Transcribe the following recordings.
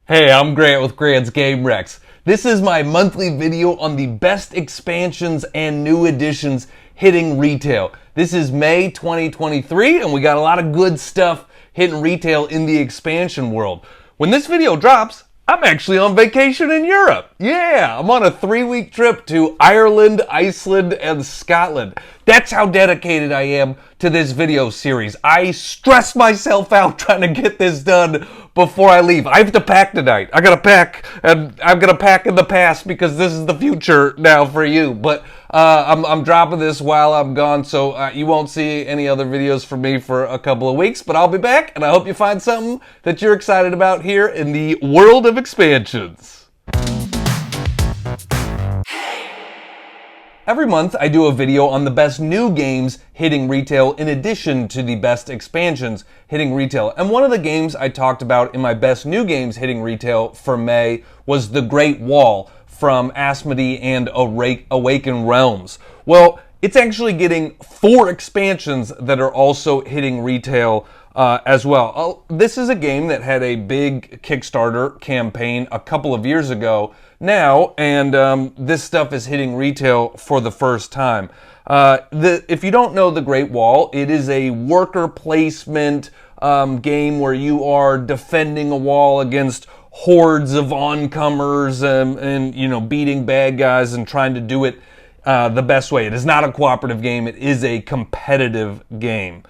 Hey, I'm Grant with Grant's Game Rex. This is my monthly video on the best expansions and new additions hitting retail. This is May 2023, and we got a lot of good stuff hitting retail in the expansion world. When this video drops, I'm actually on vacation in Europe. Yeah, I'm on a 3-week trip to Ireland, Iceland, and Scotland. That's how dedicated I am to this video series. I stress myself out trying to get this done before I leave. I have to pack tonight. I gotta pack, and I'm gonna pack in the past because this is the future now for you. But I'm dropping this while I'm gone, so you won't see any other videos from me for a couple of weeks, but I'll be back, and I hope you find something that you're excited about here in the world of expansions. Every month, I do a video on the best new games hitting retail in addition to the best expansions hitting retail. And one of the games I talked about in my best new games hitting retail for May was The Great Wall from Asmodee and Awaken Realms. Well, it's actually getting 4 expansions that are also hitting retail as well. This is a game that had a big Kickstarter campaign a couple of years ago now, and this stuff is hitting retail for the first time. If you don't know The Great Wall, it is a worker placement game where you are defending a wall against hordes of oncomers and you know, beating bad guys and trying to do it the best way. It is not a cooperative game. It is a competitive game.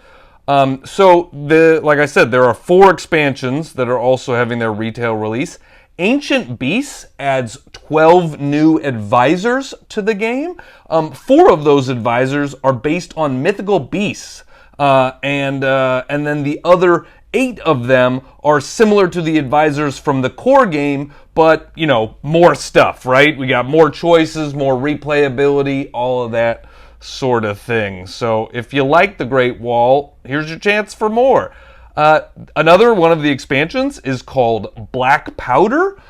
Like I said, there are 4 expansions that are also having their retail release. Ancient Beasts adds 12 new advisors to the game. 4 of those advisors are based on mythical beasts, and then the other 8 of them are similar to the advisors from the core game, but, you know, more stuff, right? We got more choices, more replayability, all of that sort of thing. So if you like The Great Wall, here's your chance for more. Another one of the expansions is called Black Powder.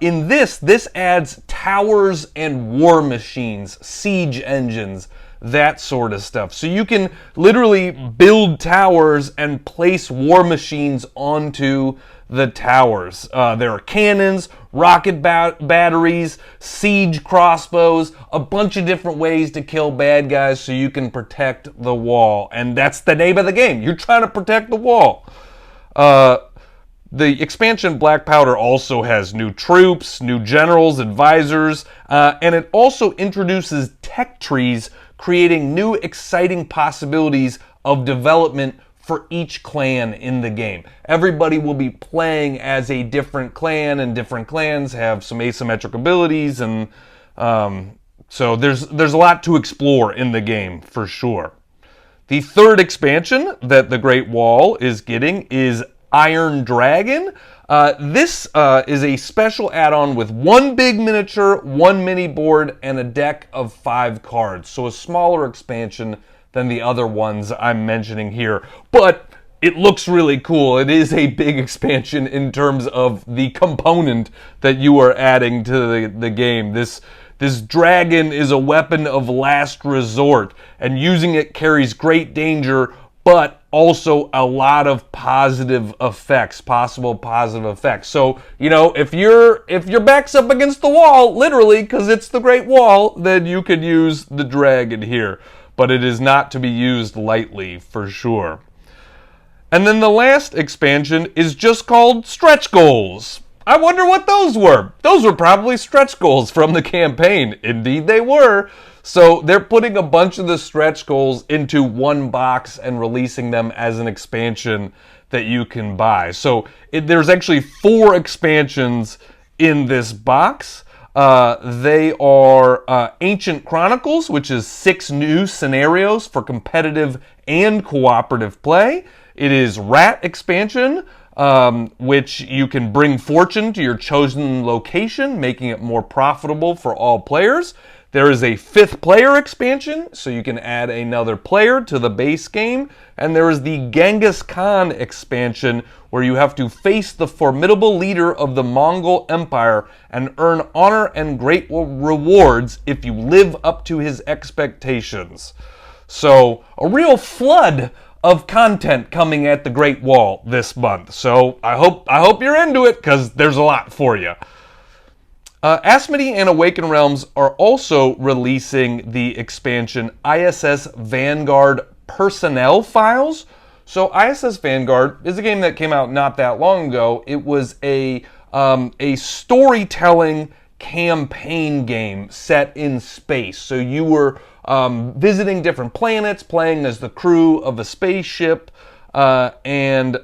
In this adds towers and war machines, siege engines, that sort of stuff. So you can literally build towers and place war machines onto the towers. There are cannons, rocket batteries, siege crossbows, a bunch of different ways to kill bad guys so you can protect the wall. And that's the name of the game. You're trying to protect the wall. The expansion Black Powder also has new troops, new generals, advisors, and it also introduces tech trees, creating new exciting possibilities of development for each clan in the game. Everybody will be playing as a different clan, and different clans have some asymmetric abilities, and so there's a lot to explore in the game for sure. The 3rd expansion that The Great Wall is getting is Iron Dragon. This is a special add-on with 1 big miniature, 1 mini board, and a deck of 5 cards. So a smaller expansion than the other ones I'm mentioning here. But it looks really cool. It is a big expansion in terms of the component that you are adding to the game. This dragon is a weapon of last resort, and using it carries great danger, but also a lot of positive effects, possible positive effects. So, you know, if your back's up against the wall, literally, because it's the Great Wall, then you could use the dragon here. But it is not to be used lightly, for sure. And then the last expansion is just called Stretch Goals. I wonder what those were. Those were probably stretch goals from the campaign. Indeed they were. So they're putting a bunch of the stretch goals into one box and releasing them as an expansion that you can buy. So there's actually 4 expansions in this box. They are Ancient Chronicles, which is 6 new scenarios for competitive and cooperative play. It is Rat expansion, which you can bring fortune to your chosen location, making it more profitable for all players. There is a 5th player expansion, so you can add another player to the base game. And there is the Genghis Khan expansion, where you have to face the formidable leader of the Mongol Empire and earn honor and great rewards if you live up to his expectations. So, a real flood of content coming at the Great Wall this month. So I hope you're into it, because there's a lot for you. Asmodee and Awakened Realms are also releasing the expansion ISS Vanguard Personnel Files. So ISS Vanguard is a game that came out not that long ago. It was a storytelling campaign game set in space. So you were visiting different planets, playing as the crew of a spaceship, and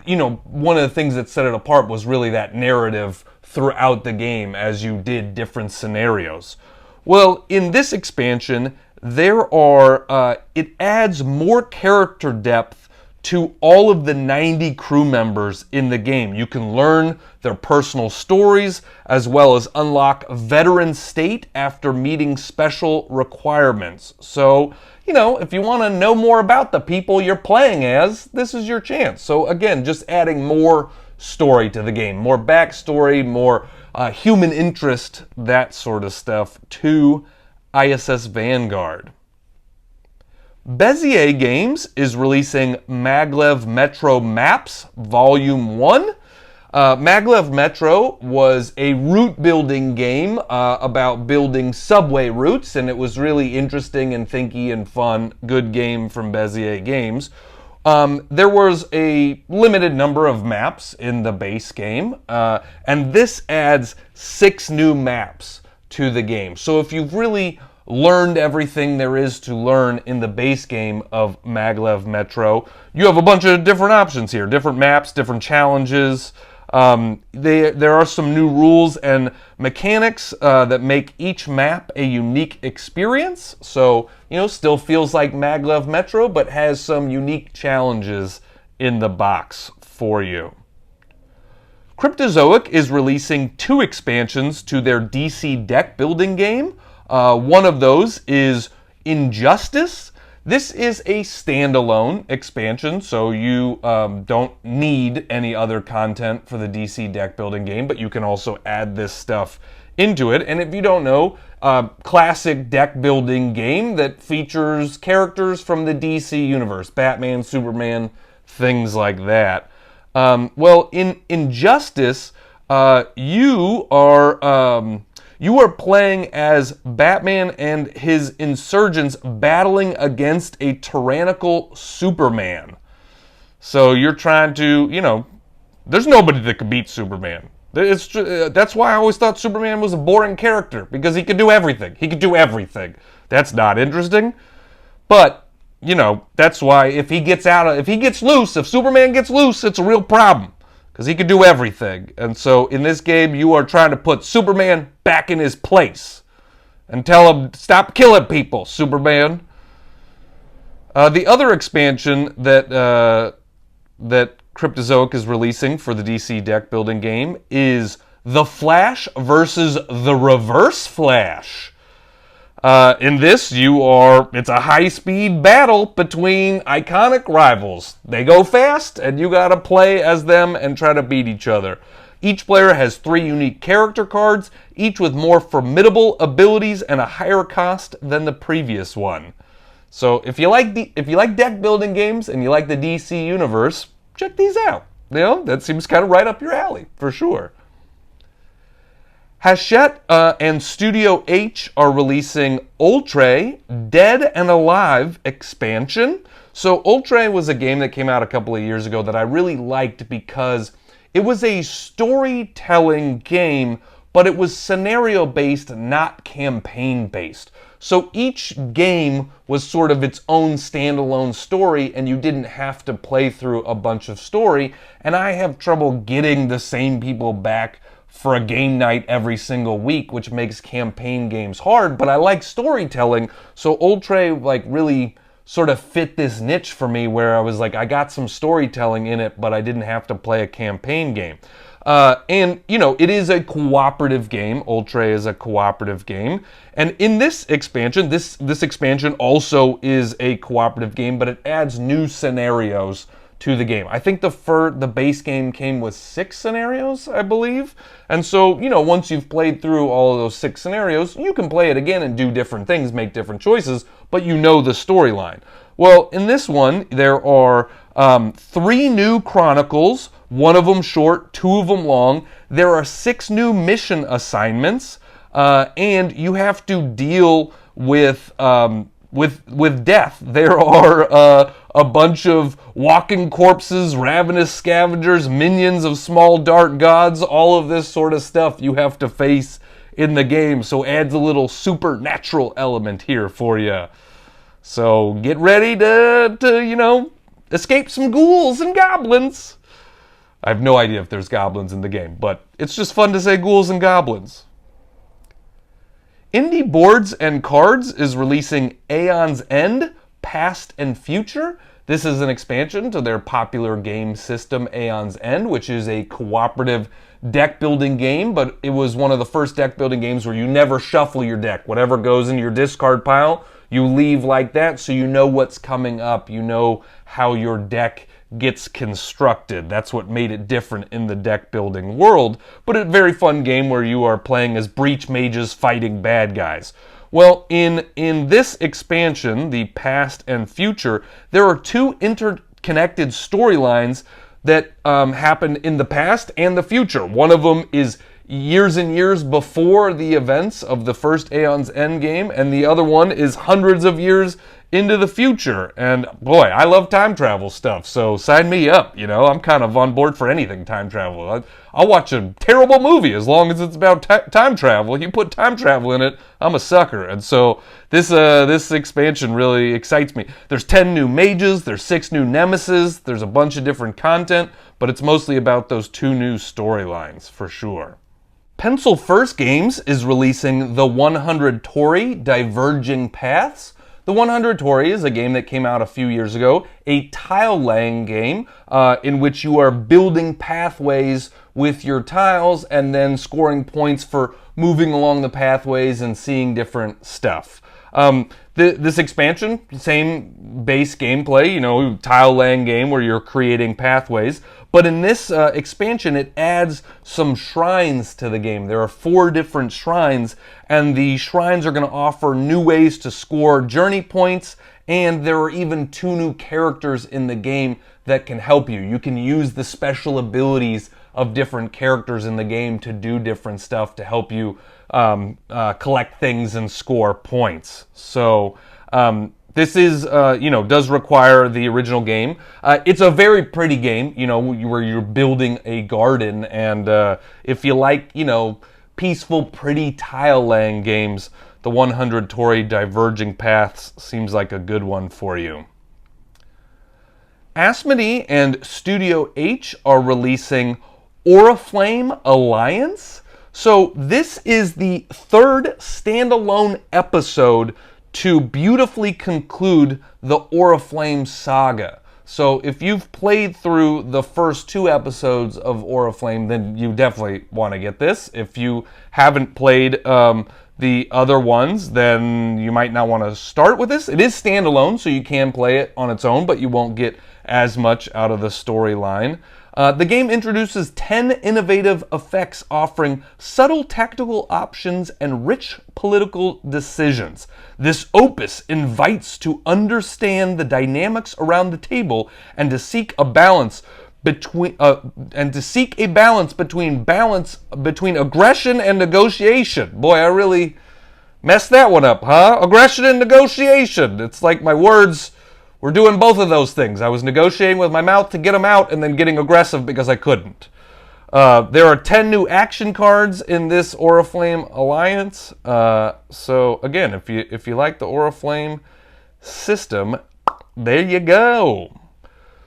you know, one of the things that set it apart was really that narrative throughout the game as you did different scenarios. Well, in this expansion, it adds more character depth to all of the 90 crew members in the game. You can learn their personal stories, as well as unlock veteran state after meeting special requirements. So, you know, if you want to know more about the people you're playing as, this is your chance. So again, just adding more story to the game, more backstory, more human interest, that sort of stuff to ISS Vanguard. Bezier Games is releasing Maglev Maps Volume 1. Maglev Metro was a route building game about building subway routes, and it was really interesting and thinky and fun. Good game from Bezier Games. There was a limited number of maps in the base game, and this adds 6 new maps to the game. So if you've really learned everything there is to learn in the base game of Maglev Metro, you have a bunch of different options here, different maps, different challenges. There are some new rules and mechanics that make each map a unique experience. So, you know, still feels like Maglev Metro, but has some unique challenges in the box for you. Cryptozoic is releasing 2 expansions to their DC deck building game. One of those is Injustice. This is a standalone expansion, so you don't need any other content for the DC deck building game, but you can also add this stuff into it. And if you don't know, classic deck building game that features characters from the DC universe, Batman, Superman, things like that. Well, in Injustice, you are playing as Batman and his insurgents battling against a tyrannical Superman. So you're trying to, you know, there's nobody that could beat Superman. That's why I always thought Superman was a boring character, because he could do everything. He could do everything. That's not interesting. But, you know, that's why if Superman gets loose, it's a real problem. Because he could do everything. And so in this game, you are trying to put Superman back in his place. And tell him, stop killing people, Superman. The other expansion that Cryptozoic is releasing for the DC deck building game is The Flash versus the Reverse Flash. In this, it's a high-speed battle between iconic rivals. They go fast, and you gotta play as them and try to beat each other. Each player has 3 unique character cards, each with more formidable abilities and a higher cost than the previous one. So if you like deck building games and you like the DC universe, check these out. You know, that seems kind of right up your alley, for sure. Hachette and Studio H are releasing Oltree, Dead and Alive expansion. So Oltree was a game that came out a couple of years ago that I really liked because it was a storytelling game, but it was scenario-based, not campaign-based. So each game was sort of its own standalone story, and you didn't have to play through a bunch of story. And I have trouble getting the same people back for a game night every single week, which makes campaign games hard, but I like storytelling, so Oltree really sort of fit this niche for me where I was like, I got some storytelling in it, but I didn't have to play a campaign game. And, you know, it is a cooperative game. Oltree is a cooperative game. And in this expansion, this expansion also is a cooperative game, but it adds new scenarios to the game. I think the base game came with 6 scenarios, I believe. And so, you know, once you've played through all of those 6 scenarios, you can play it again and do different things, make different choices, but you know the storyline. Well, in this one, there are 3 new chronicles, one of them short, 2 of them long. There are 6 new mission assignments, and you have to deal with death. There are a bunch of walking corpses, ravenous scavengers, minions of small dark gods, all of this sort of stuff you have to face in the game, so adds a little supernatural element here for you. So get ready to escape some ghouls and goblins. I have no idea if there's goblins in the game, but it's just fun to say ghouls and goblins. Indie Boards and Cards is releasing Aeon's End, Past and Future. This is an expansion to their popular game system, Aeon's End, which is a cooperative deck building game, but it was one of the first deck building games where you never shuffle your deck. Whatever goes in your discard pile, you leave like that, so you know what's coming up. You know how your deck gets constructed. That's what made it different in the deck building world, but a very fun game where you are playing as breach mages fighting bad guys. Well, in this expansion, the Past and Future, there are 2 interconnected storylines that happen in the past and the future. One of them is years and years before the events of the first Aeon's End game, and the other one is hundreds of years into the future. And boy, I love time travel stuff, so sign me up. I'm kind of on board for anything time travel. I'll watch a terrible movie as long as it's about time travel. You put time travel in it, I'm a sucker. And so this expansion really excites me. There's 10 new mages, there's 6 new nemesis, there's a bunch of different content, but it's mostly about those 2 new storylines for sure. Pencil First Games is releasing the 100 Torii Diverging Paths. The 100 Torii is a game that came out a few years ago, a tile-laying game in which you are building pathways with your tiles and then scoring points for moving along the pathways and seeing different stuff. This expansion, same base gameplay, tile-laying game where you're creating pathways. But in this expansion, it adds some shrines to the game. There are 4 different shrines, and the shrines are going to offer new ways to score journey points, and there are even 2 new characters in the game that can help you. You can use the special abilities of different characters in the game to do different stuff to help you collect things and score points. So this is, does require the original game. It's a very pretty game, where you're building a garden, and if you like, peaceful, pretty tile-laying games, the 100 Torii Diverging Paths seems like a good one for you. Asmodee and Studio H are releasing Oriflamme Alliance. So this is the 3rd standalone episode to beautifully conclude the Oriflamme saga. So if you've played through the first 2 episodes of Oriflamme, then you definitely want to get this. If you haven't played the other ones, then you might not want to start with this. It is standalone, so you can play it on its own, but you won't get as much out of the storyline. The game introduces 10 innovative effects offering subtle tactical options and rich political decisions. This opus invites to understand the dynamics around the table and to seek a balance between aggression and negotiation. Boy, I really messed that one up, huh? Aggression and negotiation. It's like my words were doing both of those things. I was negotiating with my mouth to get them out and then getting aggressive because I couldn't. There are 10 new action cards in this Oriflamme Alliance. So again, if you like the Oriflamme system, there you go.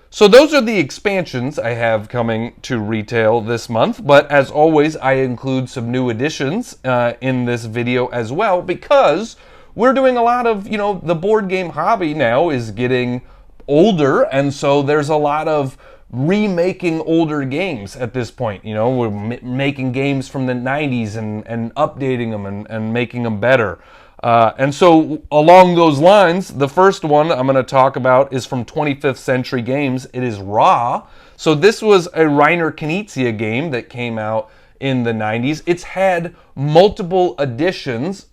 So those are the expansions I have coming to retail this month, but as always, I include some new additions in this video as well, because we're doing a lot of, the board game hobby now is getting older, and so there's a lot of remaking older games at this point. We're making games from the 90s and updating them and making them better. And so along those lines, the first one I'm going to talk about is from 25th Century Games. It is Ra. So this was a Reiner Knizia game that came out in the 90s. It's had multiple editions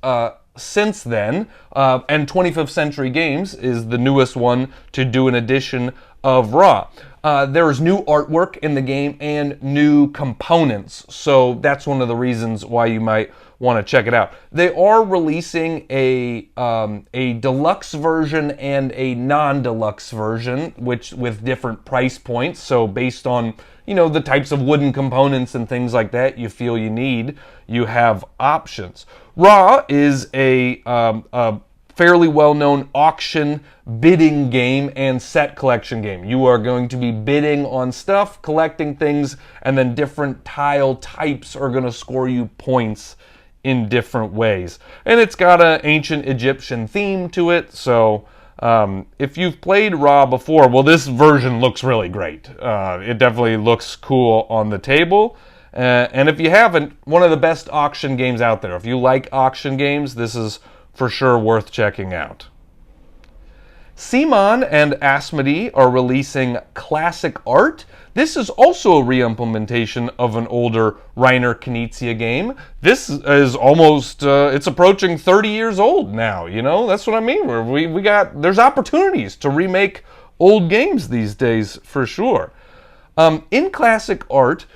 since then, and 25th Century Games is the newest one to do an edition of Ra. There's new artwork in the game and new components, so that's one of the reasons why you might want to check it out. They are releasing a deluxe version and a non-deluxe version, which with different price points. So based on the types of wooden components and things like that you feel you need, you have options. Ra is a fairly well-known auction bidding game and set collection game. You are going to be bidding on stuff, collecting things, and then different tile types are going to score you points in different ways. And it's got an ancient Egyptian theme to it, so if you've played Ra before, well, this version looks really great. It definitely looks cool on the table. And if you haven't, one of the best auction games out there. If you like auction games, this is for sure worth checking out. Simon and Asmodee are releasing classic art. This is also a re-implementation of an older Reiner Knizia game. This is almost, it's approaching 30 years old now, That's what I mean. There's opportunities to remake old games these days, for sure. In classic art,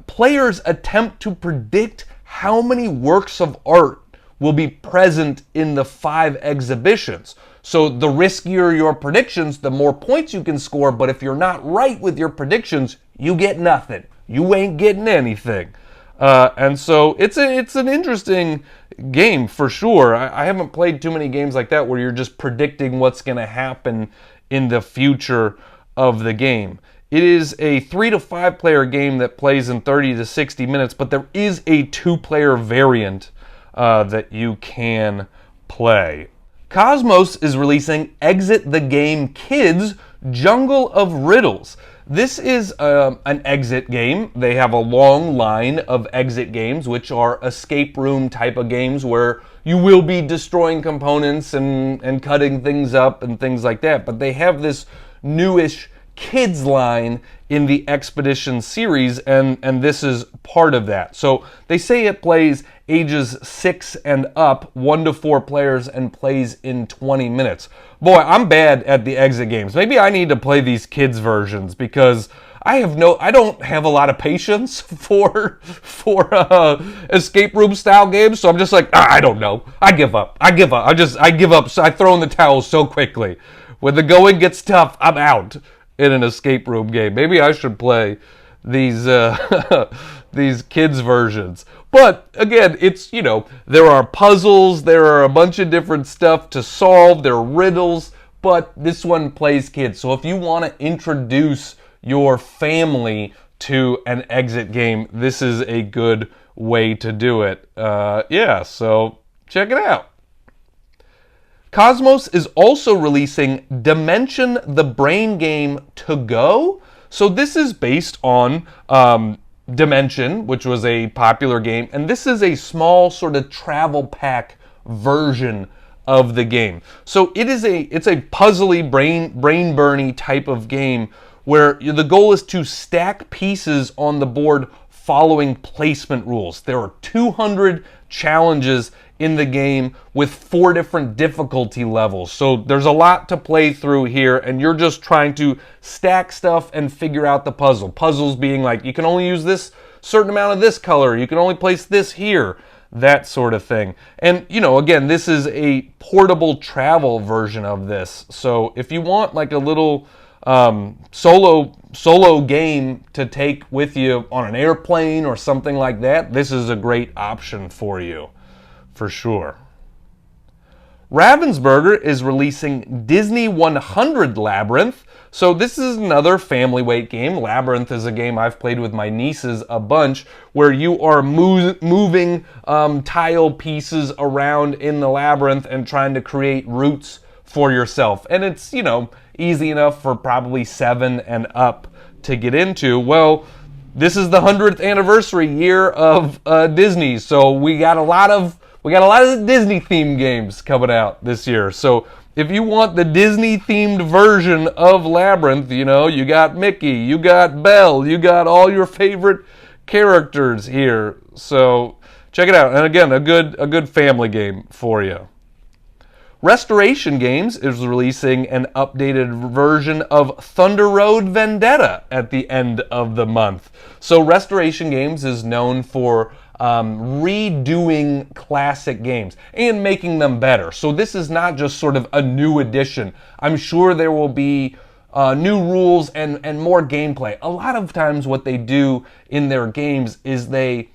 players attempt to predict how many works of art will be present in the 5 exhibitions. So the riskier your predictions, the more points you can score, but if you're not right with your predictions, you get nothing. You ain't getting anything. And so it's an interesting game for sure. I haven't played too many games like that where you're just predicting what's going to happen in the future of the game. It is a 3 to 5 player game that plays in 30 to 60 minutes, but there is a 2-player variant that you can play. Cosmos is releasing Exit the Game Kids Jungle of Riddles. This is an exit game. They have a long line of exit games, which are escape room type of games where you will be destroying components and cutting things up and things like that. But they have this newish kids line in the Expedition series, and this is part of that. So they say it plays ages 6 and up, 1 to 4 players, and plays in 20 minutes. Boy, I'm bad at the exit games. Maybe I need to play these kids versions because I don't have a lot of patience for escape room style games. So I'm just like, I don't know. I give up. I give up. So I throw in the towel so quickly. When the going gets tough, I'm out in an escape room game. Maybe I should play these these kids versions. But again, it's, there are puzzles, there are a bunch of different stuff to solve, there are riddles, but this one plays kids. So if you want to introduce your family to an exit game, this is a good way to do it. So check it out. Cosmos is also releasing Dimension the Brain Game to Go. So this is based on Dimension, which was a popular game, and this is a small sort of travel pack version of the game. So it's a puzzly, brain burny type of game where the goal is to stack pieces on the board following placement rules. There are 200 challenges in the game with 4 different difficulty levels. So there's a lot to play through here, and you're just trying to stack stuff and figure out the puzzle. Puzzles being like, you can only use this certain amount of this color, you can only place this here, that sort of thing. And, again, this is a portable travel version of this. So if you want like a little solo game to take with you on an airplane or something like that, this is a great option for you. For sure. Ravensburger is releasing Disney 100 Labyrinth. So this is another family weight game. Labyrinth is a game I've played with my nieces a bunch where you are moving tile pieces around in the labyrinth and trying to create routes for yourself. And it's, easy enough for probably 7 and up to get into. Well, this is the 100th anniversary year of Disney, so we got a lot of Disney themed games coming out this year. So if you want the Disney themed version of Labyrinth, you got Mickey, you got Belle, you got all your favorite characters here. So check it out. And again, a good family game for you. Restoration Games is releasing an updated version of Thunder Road Vendetta at the end of the month. So Restoration Games is known for redoing classic games and making them better. So this is not just sort of a new edition. I'm sure there will be new rules and more gameplay. A lot of times what they do in their games is they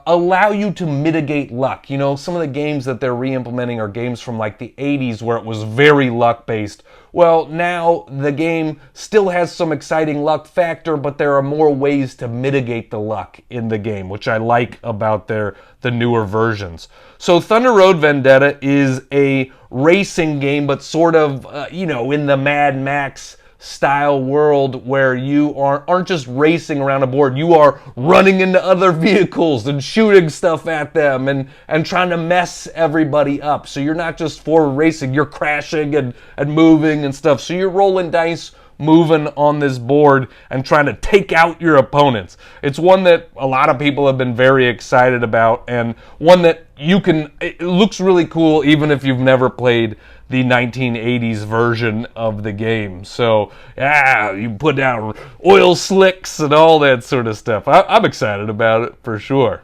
allow you to mitigate luck. You know, some of the games that they're re-implementing are games from like the 80s where it was very luck-based. Well, now the game still has some exciting luck factor, but there are more ways to mitigate the luck in the game, which I like about the newer versions. So Thunder Road Vendetta is a racing game, but sort of, in the Mad Max style world where you aren't just racing around a board, you are running into other vehicles and shooting stuff at them and trying to mess everybody up. So you're not just forward racing, you're crashing and moving and stuff. So you're rolling dice, moving on this board and trying to take out your opponents. It's one that a lot of people have been very excited about, and one that it looks really cool even if you've never played the 1980s version of the game. So, you put down oil slicks and all that sort of stuff. I'm excited about it for sure.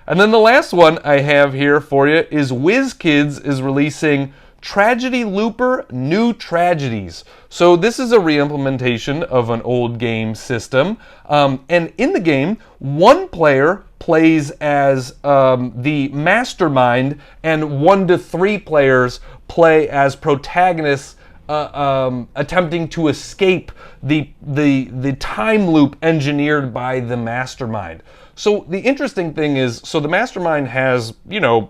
And then the last one I have here for you is WizKids is releasing Tragedy Looper New Tragedies. So this is a re-implementation of an old game system. And in the game, one player plays as the mastermind, and 1 to 3 players play as protagonists attempting to escape the time loop engineered by the mastermind. So the interesting thing is, so the mastermind has,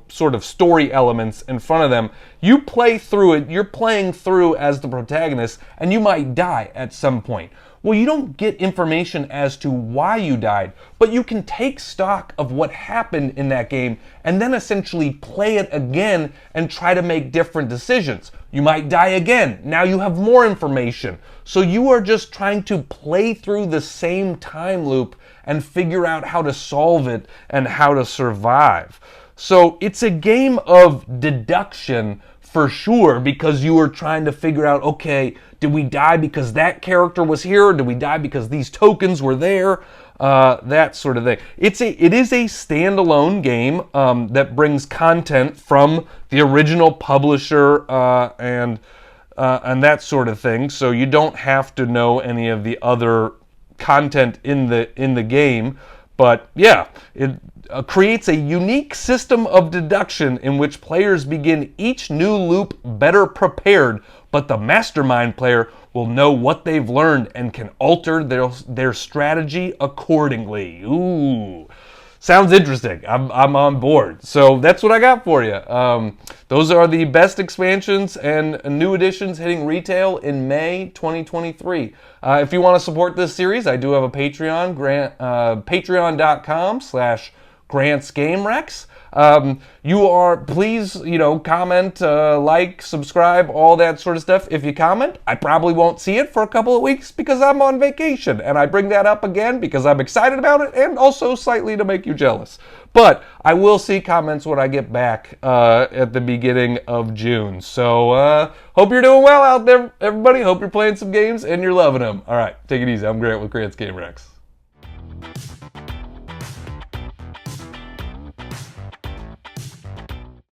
sort of story elements in front of them. You play through it, you're playing through as the protagonist, and you might die at some point. Well, you don't get information as to why you died, but you can take stock of what happened in that game and then essentially play it again and try to make different decisions. You might die again. Now you have more information. So you are just trying to play through the same time loop and figure out how to solve it and how to survive. So it's a game of deduction for sure, because you are trying to figure out, okay, did we die because that character was here, or did we die because these tokens were there? That sort of thing. It is a standalone game that brings content from the original publisher and that sort of thing. So you don't have to know any of the other content in the game. But yeah, it creates a unique system of deduction in which players begin each new loop better prepared, but the mastermind player will know what they've learned and can alter their strategy accordingly. Ooh, sounds interesting. I'm on board. So that's what I got for you. Those are the best expansions and new additions hitting retail in May 2023. If you want to support this series, I do have a Patreon, patreon.com/GrantsGameRex. Please, comment, like, subscribe, all that sort of stuff. If you comment, I probably won't see it for a couple of weeks because I'm on vacation, and I bring that up again because I'm excited about it and also slightly to make you jealous. But I will see comments when I get back at the beginning of June. So hope you're doing well out there, everybody. Hope you're playing some games and you're loving them. All right, take it easy. I'm Grant with Grant's Game Rex.